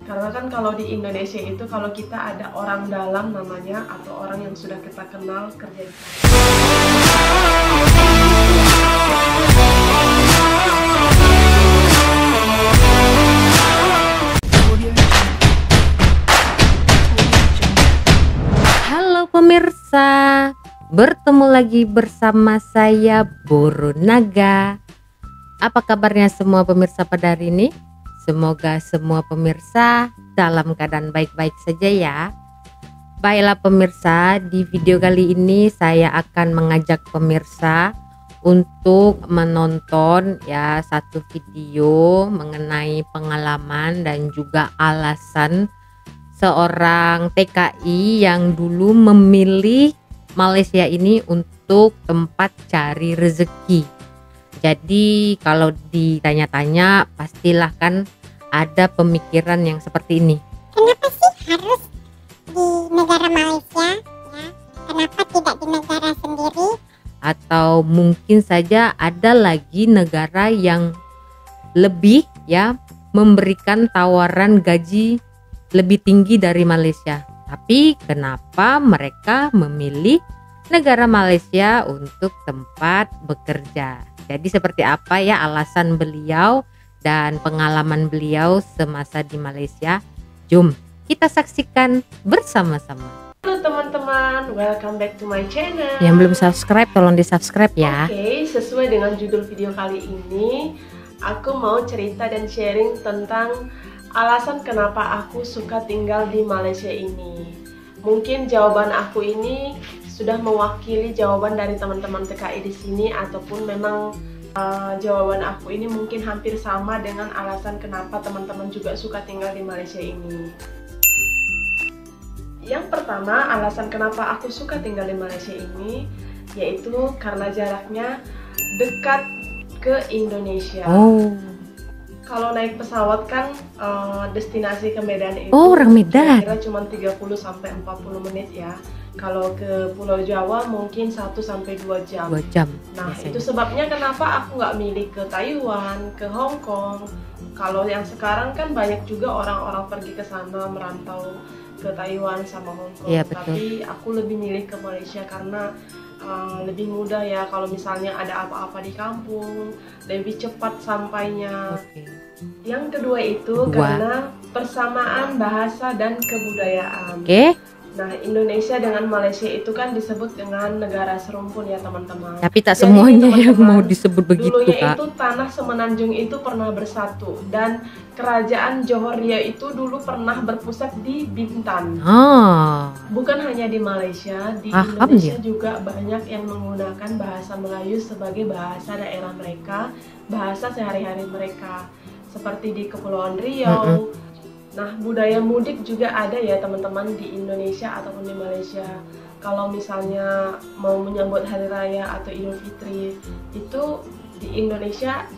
Karena kan kalau di Indonesia itu kalau kita ada orang dalam namanya atau orang yang sudah kita kenal kerja di sana. Halo pemirsa, bertemu lagi bersama saya Buru Naga. Apa kabarnya semua pemirsa pada hari ini? Semoga semua pemirsa dalam keadaan baik-baik saja ya. Baiklah pemirsa, di video kali ini saya akan mengajak pemirsa untuk menonton ya satu video mengenai pengalaman dan juga alasan seorang TKI yang dulu memilih Malaysia ini untuk tempat cari rezeki. Jadi kalau ditanya-tanya pastilah kan ada pemikiran yang seperti ini. Kenapa sih harus di negara Malaysia ya? Kenapa tidak di negara sendiri? Atau mungkin saja ada lagi negara yang lebih ya memberikan tawaran gaji lebih tinggi dari Malaysia. Tapi kenapa mereka memilih negara Malaysia untuk tempat bekerja? Jadi seperti apa ya alasan beliau dan pengalaman beliau semasa di Malaysia? Jom kita saksikan bersama-sama. Halo teman-teman, welcome back to my channel. Yang belum subscribe tolong di subscribe ya. Oke, sesuai dengan judul video kali ini, aku mau cerita dan sharing tentang alasan kenapa aku suka tinggal di Malaysia ini. Mungkin jawaban aku ini sudah mewakili jawaban dari teman-teman TKI di sini, ataupun memang jawaban aku ini mungkin hampir sama dengan alasan kenapa teman-teman juga suka tinggal di Malaysia ini. Yang pertama, alasan kenapa aku suka tinggal di Malaysia ini yaitu karena jaraknya dekat ke Indonesia. Oh. Kalau naik pesawat kan destinasi ke Medan itu orang Medan. kira-kira cuma 30-40 menit ya. Kalau ke Pulau Jawa mungkin 1-2 jam. 2 jam. Nah, biasanya. itu sebabnya kenapa aku nggak milih ke Taiwan, ke Hong Kong. Kalau yang sekarang kan banyak juga orang-orang pergi ke sana merantau ke Taiwan sama Hong Kong. Iya, betul. Tapi aku lebih milih ke Malaysia karena lebih mudah ya, kalau misalnya ada apa-apa di kampung, lebih cepat sampainya. Oke. Yang kedua itu karena persamaan bahasa dan kebudayaan. Oke. Nah, Indonesia dengan Malaysia itu kan disebut dengan negara serumpun ya teman-teman. Tapi tak Jadi, semuanya yang teman-teman, mau disebut begitu dulunya Kak. itu tanah Semenanjung itu pernah bersatu, dan kerajaan Johor Ria itu dulu pernah berpusat di Bintan. Bukan hanya di Malaysia, di Indonesia juga banyak yang menggunakan bahasa Melayu sebagai bahasa daerah mereka, bahasa sehari-hari mereka, seperti di Kepulauan Riau. Nah, budaya mudik juga ada ya teman-teman di Indonesia ataupun di Malaysia. Kalau misalnya mau menyambut Hari Raya atau Idul Fitri, itu di Indonesia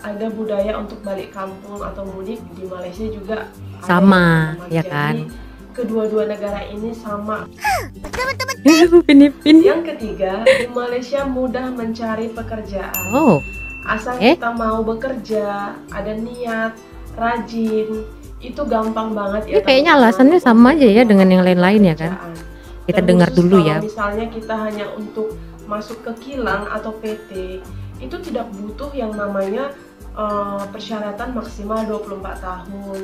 ada budaya untuk balik kampung atau mudik. Di Malaysia juga sama ada, ya kan. Jadi kedua-dua negara ini sama. Pinipin. Yang ketiga, di Malaysia mudah mencari pekerjaan. Asal kita mau bekerja, ada niat, rajin, itu gampang banget ya. Kayaknya alasannya sama aja ya dengan yang lain-lain ya kan. Kita dengar dulu ya. Misalnya kita hanya untuk masuk ke kilang atau PT, itu tidak butuh yang namanya persyaratan maksimal 24 tahun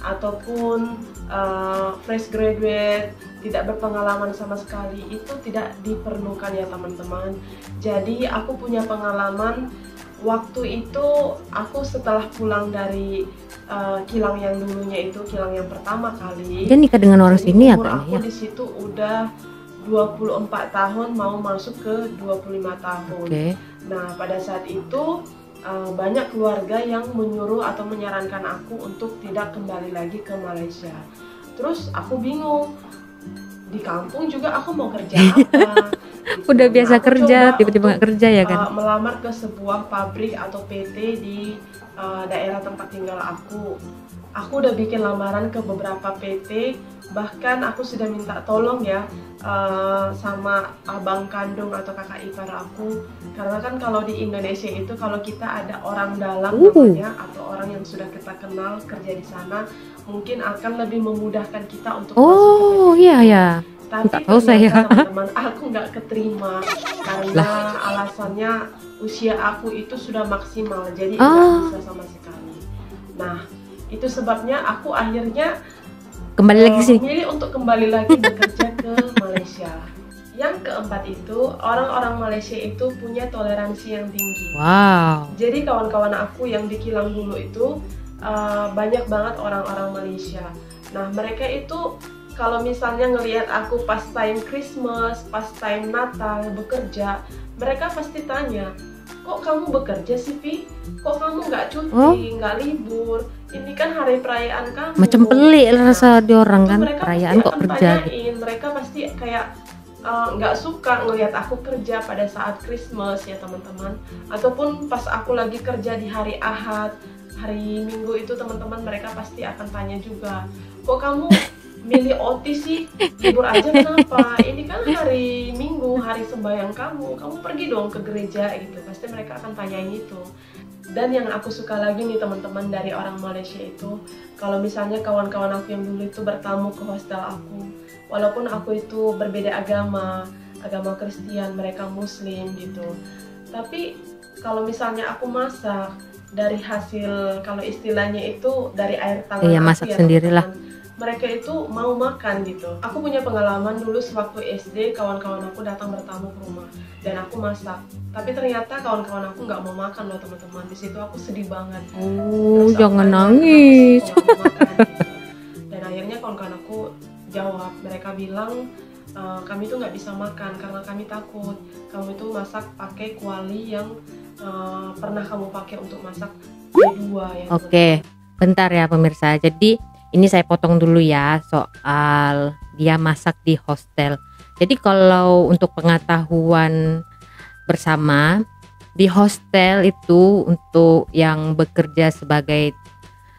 ataupun fresh graduate, tidak berpengalaman sama sekali, itu tidak diperlukan ya teman-teman. Jadi aku punya pengalaman waktu itu, aku setelah pulang dari kilang yang dulunya itu kilang yang pertama kali. Dia nikah dengan orang sini ya Kak? Aku ya? di situ udah 24 tahun mau masuk ke 25 tahun. Nah, pada saat itu banyak keluarga yang menyuruh atau menyarankan aku untuk tidak kembali lagi ke Malaysia. Terus aku bingung, di kampung juga aku mau kerja apa? Udah biasa kerja, tiba-tiba nggak kerja ya kan? Melamar ke sebuah pabrik atau PT di daerah tempat tinggal aku. Aku udah bikin lamaran ke beberapa PT, Bahkan aku sudah minta tolong ya sama abang kandung atau kakak ipar aku, karena kan kalau di Indonesia itu kalau kita ada orang dalam namanya atau orang yang sudah kita kenal kerja di sana, mungkin akan lebih memudahkan kita untuk masuk ke iya ya. Tapi tahu saya, teman-teman, aku nggak keterima karena alasannya usia aku itu sudah maksimal, jadi nggak bisa sama sekali. Nah, itu sebabnya aku akhirnya kembali lagi sih. Memilih untuk kembali lagi bekerja ke Malaysia. Yang keempat itu, orang-orang Malaysia itu punya toleransi yang tinggi. Wow. Jadi kawan-kawan aku yang di kilang dulu itu banyak banget orang-orang Malaysia. Nah, mereka itu kalau misalnya ngelihat aku pas time Christmas, pas time Natal bekerja, mereka pasti tanya, kok kamu bekerja sih, Pi? Kok kamu nggak cuti, nggak libur? Ini kan hari perayaan kamu. Macam pelik rasa di orang kan, perayaan kok kerja gitu. Mereka pasti kayak nggak suka ngelihat aku kerja pada saat Christmas ya teman-teman. Ataupun pas aku lagi kerja di hari Ahad, hari Minggu itu teman-teman, mereka pasti akan tanya juga, kok kamu milih OT sih, libur aja kenapa? Ini kan hari Minggu, hari sembahyang kamu pergi dong ke gereja gitu. Pasti mereka akan tanyain itu. Dan yang aku suka lagi nih teman-teman dari orang Malaysia itu, kalau misalnya kawan-kawan aku yang dulu itu bertamu ke hostel aku, walaupun aku itu berbeda agama Kristen, mereka Muslim gitu, tapi kalau misalnya aku masak dari hasil, kalau istilahnya itu dari air tangan aku masak ya, sendirilah, mereka itu mau makan gitu. Aku punya pengalaman dulu sewaktu SD, kawan-kawan aku datang bertamu ke rumah dan aku masak, tapi ternyata kawan-kawan aku nggak mau makan loh teman-teman. Di situ aku sedih banget. Terus jangan aku nangis. makan, gitu. Dan akhirnya kawan-kawan aku jawab, mereka bilang kami tuh nggak bisa makan karena kami takut kamu itu masak pakai kuali yang pernah kamu pakai untuk masak B2 ya. Oke, bentar ya pemirsa. Jadi ini saya potong dulu ya soal dia masak di hostel. Jadi kalau untuk pengetahuan bersama, di hostel itu untuk yang bekerja sebagai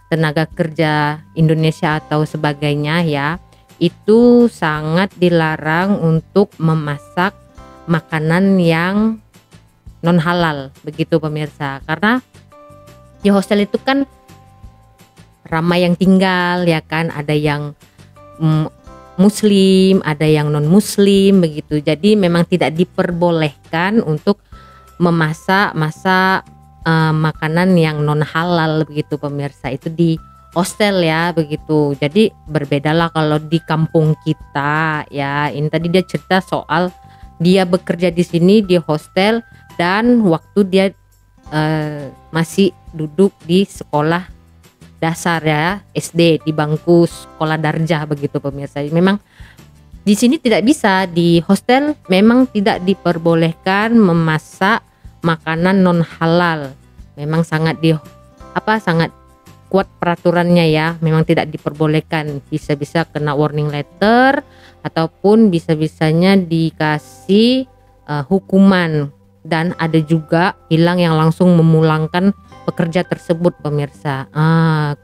tenaga kerja Indonesia atau sebagainya ya, itu sangat dilarang untuk memasak makanan yang non halal, begitu pemirsa. Karena di hostel itu kan ramai yang tinggal ya kan, ada yang muslim, ada yang non muslim begitu. Jadi memang tidak diperbolehkan untuk memasak makanan yang non halal begitu pemirsa. Itu di hostel ya begitu. Jadi berbedalah kalau di kampung kita ya. Ini tadi dia cerita soal dia bekerja di sini di hostel dan waktu dia masih duduk di sekolah dasar ya, SD, di bangku sekolah darjah begitu pemirsa. Memang di sini tidak bisa, di hostel memang tidak diperbolehkan memasak makanan non halal. Memang sangat sangat kuat peraturannya ya. Memang tidak diperbolehkan, bisa-bisa kena warning letter ataupun bisa-bisanya dikasih hukuman, dan ada juga hilang yang langsung memulangkan pekerja tersebut pemirsa.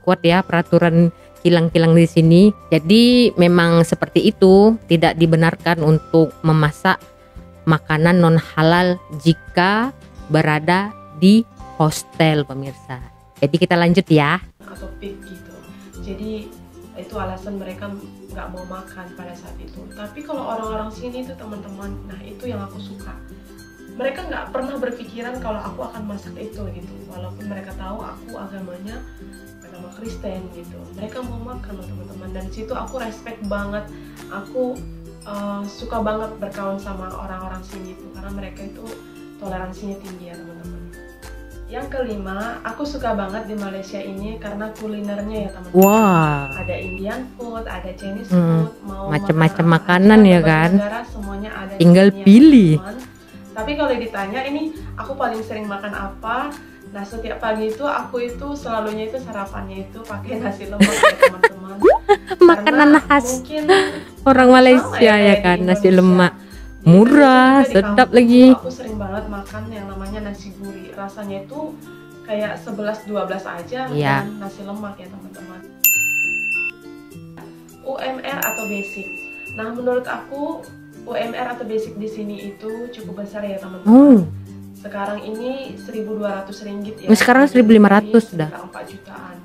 Kuat ya peraturan kilang-kilang di sini. Jadi memang seperti itu, tidak dibenarkan untuk memasak makanan non halal jika berada di hostel pemirsa. Jadi kita lanjut ya. Atau pig gitu. Jadi itu alasan mereka nggak mau makan pada saat itu. Tapi kalau orang-orang sini tuh teman-teman, nah itu yang aku suka. Mereka nggak pernah berpikiran kalau aku akan masak itu gitu, walaupun mereka tahu aku agamanya agama Kristen gitu. Mereka mau makan loh teman-teman, dan situ aku respect banget. Aku suka banget berkawan sama orang-orang sini itu karena mereka itu toleransinya tinggi ya teman-teman. Yang kelima, aku suka banget di Malaysia ini karena kulinernya ya teman-teman. Wah. Ada Indian food, ada Chinese food, mau macam-macam makanan ya kan. Negara, semuanya ada. Tinggal pilih. Tapi kalau ditanya ini aku paling sering makan apa? Nah, setiap pagi itu aku itu selalunya itu sarapannya itu pakai nasi lemak ya teman-teman. Makanan khas orang Malaysia ya kan, nasi lemak. Murah, sedap lagi. Aku sering banget makan yang namanya nasi gurih. Rasanya itu kayak 11-12 aja ya. Dan nasi lemak ya teman-teman. UMR atau basic. Nah, menurut aku UMR atau basic di sini itu cukup besar ya teman-teman. Sekarang ini 1.200 ringgit ya. Sekarang 1.500 sudah. 4 jutaan.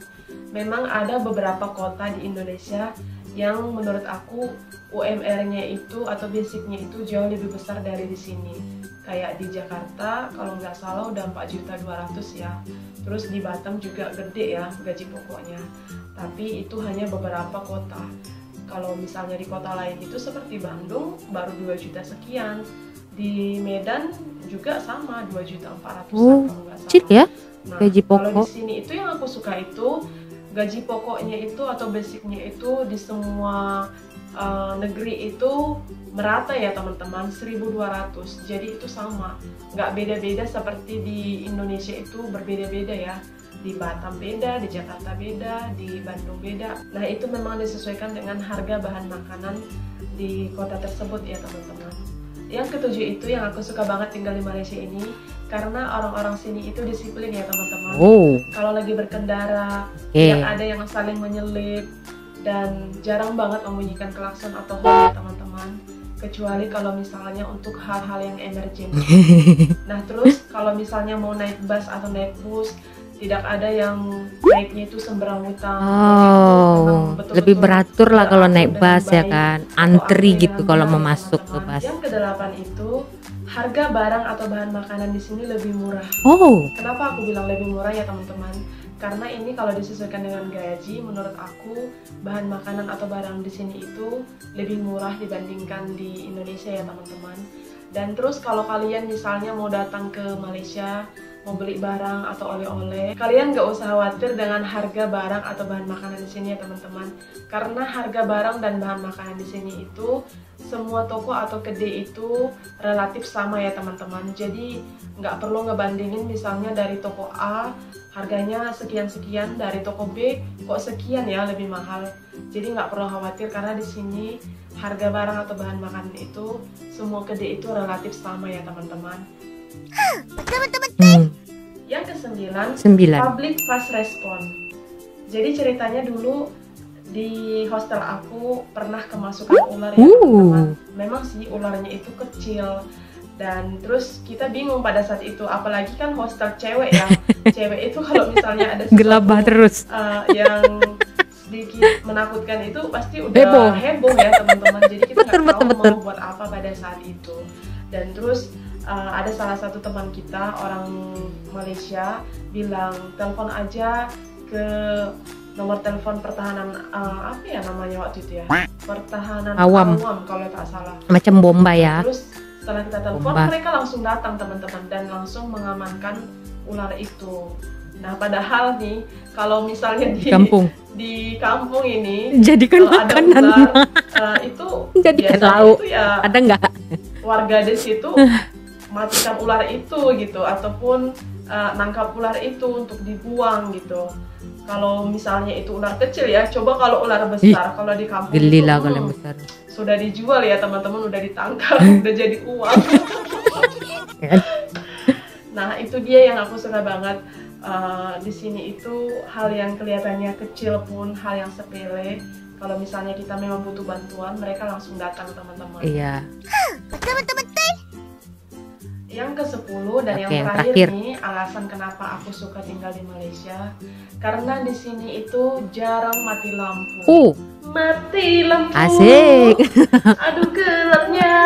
Memang ada beberapa kota di Indonesia yang menurut aku UMR-nya itu atau basicnya itu jauh lebih besar dari di sini. Kayak di Jakarta kalau nggak salah udah 4.200.000 ya. Terus di Batam juga gede ya gaji pokoknya. Tapi itu hanya beberapa kota. Kalau misalnya di kota lain itu seperti Bandung baru 2 juta sekian. Di Medan juga sama 2.400.000 kalau nggak salah. Cik ya Nah, gaji pokok. kalau di sini itu yang aku suka itu gaji pokoknya itu atau basicnya itu di semua negeri itu merata ya teman-teman, 1.200. Jadi itu sama, nggak beda-beda seperti di Indonesia itu berbeda-beda ya. Di Batam beda, di Jakarta beda, di Bandung beda. Nah itu memang disesuaikan dengan harga bahan makanan di kota tersebut ya teman-teman. Yang ketujuh itu yang aku suka banget tinggal di Malaysia ini karena orang-orang sini itu disiplin ya teman-teman. Kalau lagi berkendara, yang ada yang saling menyelip dan jarang banget membunyikan klakson atau horn ya teman-teman. Kecuali kalau misalnya untuk hal-hal yang emergency. Nah terus kalau misalnya mau naik bus atau naik bus, tidak ada yang naiknya itu semberang-utang. Lebih beratur lah kalau naik bus ya kan, antri gitu kalau mau masuk ke bus. Yang kedelapan itu harga barang atau bahan makanan di sini lebih murah. Kenapa aku bilang lebih murah ya teman-teman? Karena ini kalau disesuaikan dengan gaji, menurut aku bahan makanan atau barang di sini itu lebih murah dibandingkan di Indonesia ya teman-teman. Dan terus kalau kalian misalnya mau datang ke Malaysia, mau beli barang atau oleh-oleh, kalian gak usah khawatir dengan harga barang atau bahan makanan di sini ya teman-teman. Karena harga barang dan bahan makanan di sini itu semua toko atau kedai itu relatif sama ya teman-teman. Jadi nggak perlu ngebandingin misalnya dari toko A harganya sekian-sekian, dari toko B kok sekian ya lebih mahal. Jadi nggak perlu khawatir karena di sini harga barang atau bahan makanan itu semua kedai itu relatif sama ya teman-teman. Betul. Yang kesembilan, public fast response. Jadi ceritanya dulu di hostel aku pernah kemasukan ular ya teman-teman. Memang sih ularnya itu kecil dan terus kita bingung pada saat itu, apalagi kan hostel cewek ya. Cewek itu kalau misalnya ada gelabah terus yang sedikit menakutkan itu pasti udah heboh ya teman-teman. Jadi kita nggak tahu mau buat apa pada saat itu. Dan terus ada salah satu teman kita orang Malaysia bilang telepon aja ke nomor telepon pertahanan apa ya namanya waktu itu ya, pertahanan awam kalau tak salah, macam bomba ya. Terus setelah kita telepon mereka langsung datang teman-teman dan langsung mengamankan ular itu. Nah padahal nih kalau misalnya di kampung ini jadikan makanan itu jadikan lauk ya, ada nggak warga di situ matikan ular itu gitu ataupun nangkap ular itu untuk dibuang gitu. Kalau misalnya itu ular kecil ya, coba kalau ular besar. Kalau di kampung itu kalau besar sudah dijual ya teman-teman, udah ditangkap, udah jadi uang. Nah itu dia yang aku suka banget di sini itu, hal yang kelihatannya kecil pun hal yang sepele. Kalau misalnya kita memang butuh bantuan, mereka langsung datang teman-teman. Iya. Betul. Yang ke-10 dan yang terakhir nih, alasan kenapa aku suka tinggal di Malaysia, karena di sini itu jarang mati lampu. Mati lampu. Asik. Aduh gelapnya.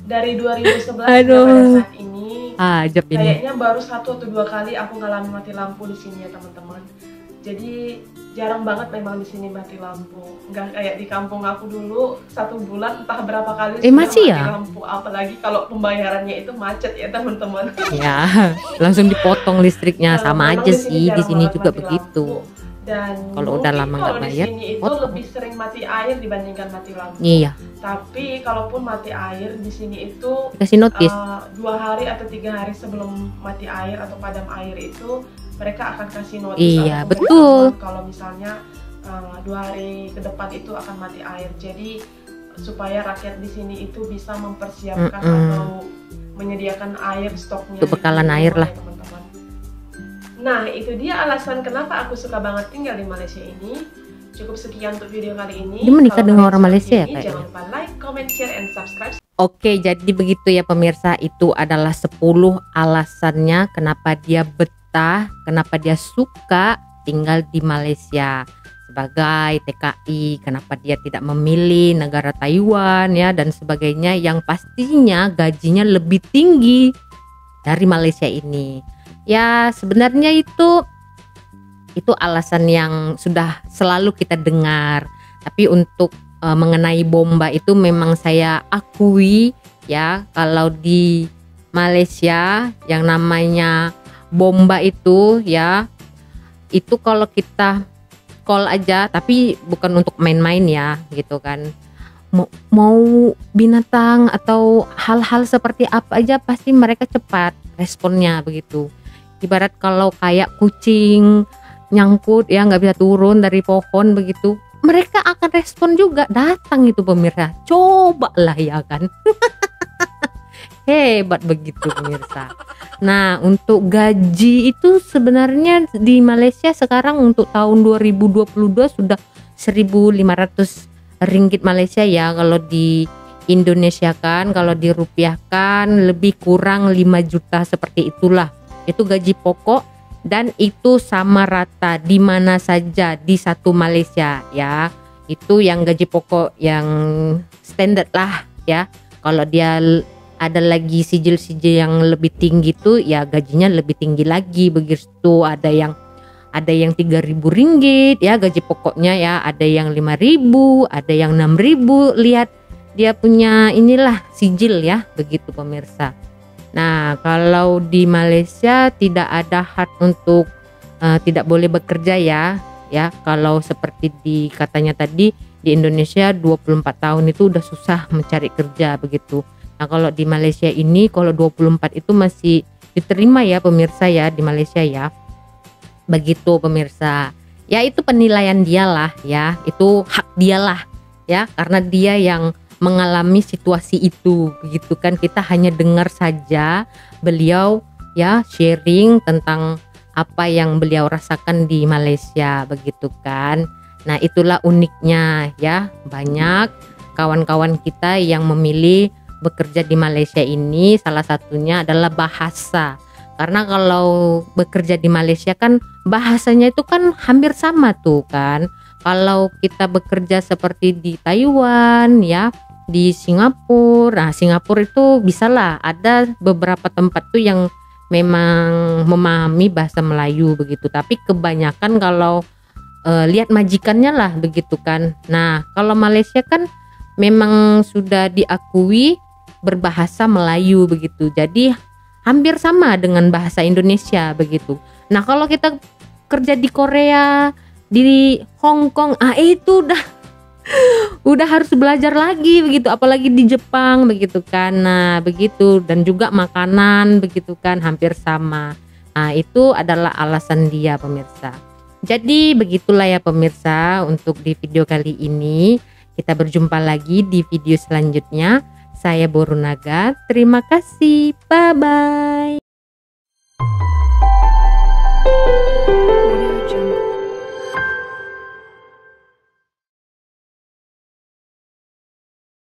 Dari 2011 pada saat ini, kayaknya baru 1 atau 2 kali aku ngalamin mati lampu di sini ya teman-teman. Jadi jarang banget memang di sini mati lampu. Nggak kayak di kampung aku dulu 1 bulan entah berapa kali mati lampu. Apalagi kalau pembayarannya itu macet ya teman-teman. Ya langsung dipotong listriknya. Sama aja sih di sini juga begitu. Dan kalau udah lama nggak bayar, di sini itu lebih sering mati air dibandingkan mati lampu. Iya. Tapi kalaupun mati air di sini itu kasih notis 2 hari atau 3 hari sebelum mati air atau padam air itu mereka akan kasih notis. Iya betul. Kalau misalnya 2 hari ke depan itu akan mati air. Jadi supaya rakyat di sini itu bisa mempersiapkan atau menyediakan air stoknya. Untuk bekalan air lah. Nah itu dia alasan kenapa aku suka banget tinggal di Malaysia ini. Cukup sekian untuk video kali ini. Dia menikah Kalau dengan kalian orang suka Malaysia ya video ini, kayaknya. jangan lupa like, comment, share, and subscribe. Oke, jadi begitu ya pemirsa, itu adalah 10 alasannya kenapa dia betah, kenapa dia suka tinggal di Malaysia sebagai TKI, kenapa dia tidak memilih negara Taiwan ya dan sebagainya, yang pastinya gajinya lebih tinggi dari Malaysia ini. Ya, sebenarnya itu alasan yang sudah selalu kita dengar. Tapi untuk mengenai bomba itu memang saya akui ya, kalau di Malaysia yang namanya bomba itu ya, itu kalau kita call aja, tapi bukan untuk main-main ya gitu kan, mau binatang atau hal-hal seperti apa aja pasti mereka cepat responnya begitu. Ibarat kalau kayak kucing nyangkut ya, nggak bisa turun dari pohon begitu, mereka akan respon juga, datang itu pemirsa, cobalah ya kan. Hebat begitu pemirsa. Nah, untuk gaji itu sebenarnya di Malaysia sekarang untuk tahun 2022 sudah 1.500 ringgit Malaysia ya. Kalau di Indonesia kan, kalau dirupiahkan lebih kurang 5 juta seperti itulah. Itu gaji pokok dan itu sama rata di mana saja di satu Malaysia ya. Itu yang gaji pokok yang standar lah ya. Kalau dia ada lagi sijil-sijil yang lebih tinggi tuh ya gajinya lebih tinggi lagi begitu. Ada yang 3.000 ringgit ya gaji pokoknya ya, ada yang 5.000, ada yang 6.000, lihat dia punya inilah sijil ya begitu pemirsa. Nah, kalau di Malaysia tidak ada had untuk tidak boleh bekerja ya. Kalau seperti di katanya tadi di Indonesia 24 tahun itu udah susah mencari kerja begitu. Nah, kalau di Malaysia ini kalau 24 itu masih diterima ya pemirsa ya di Malaysia ya. Begitu pemirsa. Ya itu penilaian dialah ya, itu hak dialah ya, karena dia yang mengalami situasi itu begitu kan, kita hanya dengar saja beliau ya sharing tentang apa yang beliau rasakan di Malaysia begitu kan. Nah, itulah uniknya ya, banyak kawan-kawan kita yang memilih bekerja di Malaysia ini, salah satunya adalah bahasa. Karena kalau bekerja di Malaysia kan bahasanya itu kan hampir sama tuh kan. Kalau kita bekerja seperti di Taiwan ya, di Singapura. Nah, Singapura itu bisalah, ada beberapa tempat tuh yang memang memahami bahasa Melayu begitu. Tapi kebanyakan kalau lihat majikannya lah begitu kan. Nah, kalau Malaysia kan memang sudah diakui berbahasa Melayu begitu. Jadi hampir sama dengan bahasa Indonesia begitu. Nah, kalau kita kerja di Korea, di Hong Kong, itu udah harus belajar lagi begitu, apalagi di Jepang begitu kan. Nah, begitu, dan juga makanan begitu kan hampir sama. Nah, itu adalah alasan dia pemirsa. Jadi begitulah ya pemirsa untuk di video kali ini. Kita berjumpa lagi di video selanjutnya. Saya Borunaga, terima kasih, bye bye.